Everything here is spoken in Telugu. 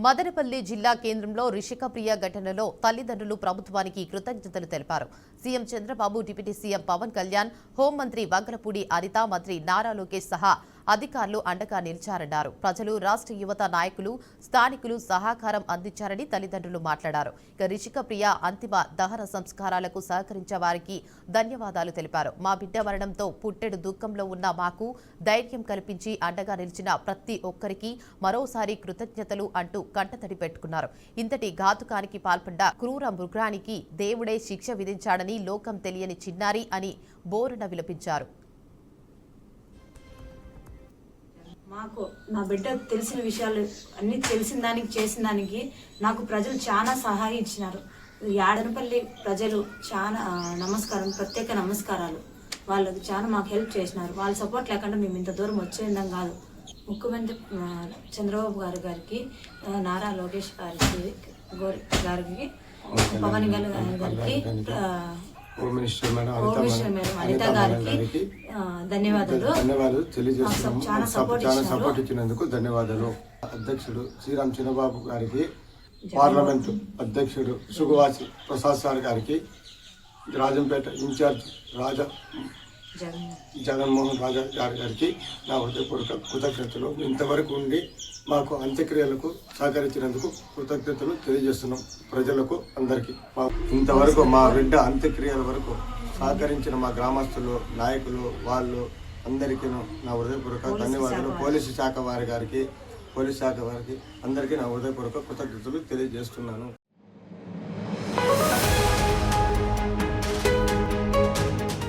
మదనపల్లి జిల్లా కేంద్రంలో రిషికప్రియ ఘటనలో తల్లిదండ్రులు ప్రభుత్వానికి కృతజ్ఞతలు తెలిపారు. CM Chandrababu, deputy CM Pawan Kalyan, హోంమంత్రి వంగలపూడి అనిత, మంత్రి నారా లోకేష్ సహా అధికారులు అండగా నిలిచారన్నారు. ప్రజలు, రాష్ట్ర యువత నాయకులు, స్థానికులు సహకారం అందించారని తల్లిదండ్రులు మాట్లాడారు. ఇక రిషికప్రియ అంతిమ దహన సంస్కారాలకు సహకరించే వారికి ధన్యవాదాలు తెలిపారు. మా బిడ్డ మరణంతో పుట్టెడు దుఃఖంలో ఉన్న మాకు ధైర్యం కల్పించి అండగా నిలిచిన ప్రతి ఒక్కరికి మరోసారి కృతజ్ఞతలు అంటూ కంటతడి పెట్టుకున్నారు. ఇంతటి ఘాతుకానికి పాల్పడ్డ క్రూర మృగానికి దేవుడే శిక్ష విధించాడని లోకం తెలియని చిన్నారి అని బోరున విలపించారు. మాకు నా బిడ్డ తెలిసిన విషయాలు అన్ని తెలిసిన దానికి చేసిన దానికి నాకు ప్రజలు చాలా సహాయం ఇచ్చినారు. యాడనపల్లి ప్రజలు చాలా ప్రత్యేక నమస్కారాలు. వాళ్ళకి చాలా మాకు హెల్ప్ చేసినారు. వాళ్ళ సపోర్ట్ లేకుండా మేము ఇంత దూరం వచ్చేద్దాం కాదు. ముఖ్యమంత్రి చంద్రబాబు గారికి, నారా లోకేష్ గారికి, పవన్ గారికి, హోమ్ మినిస్టర్ మేడం అనిత గారికి ధన్యవాదాలు తెలియజేస్తున్నాము. చాలా సపోర్ట్ ఇచ్చినందుకు ధన్యవాదాలు. అధ్యక్షుడు శ్రీరామ్ చిన్నబాబు గారికి, పార్లమెంటు అధ్యక్షుడు సుగవాసి ప్రసాద్ సార్ గారికి, రాజంపేట ఇన్ఛార్జ్ జగన్మోహన్ రాజా గారికి నా హృదయపూర్వక కృతజ్ఞతలు. ఇంతవరకు ఉండి మాకు అంత్యక్రియలకు సహకరించినందుకు కృతజ్ఞతలు తెలియజేస్తున్నాం. ప్రజలకు అందరికీ ఇంతవరకు మా బిడ్డ అంత్యక్రియల వరకు సహకరించిన మా గ్రామస్తులు, నాయకులు, వాళ్ళు అందరికీ నా హృదయపూర్వక ధన్యవాదాలు. పోలీసు శాఖ వారికి అందరికీ నా హృదయపూర్వక కృతజ్ఞతలు తెలియజేస్తున్నాను.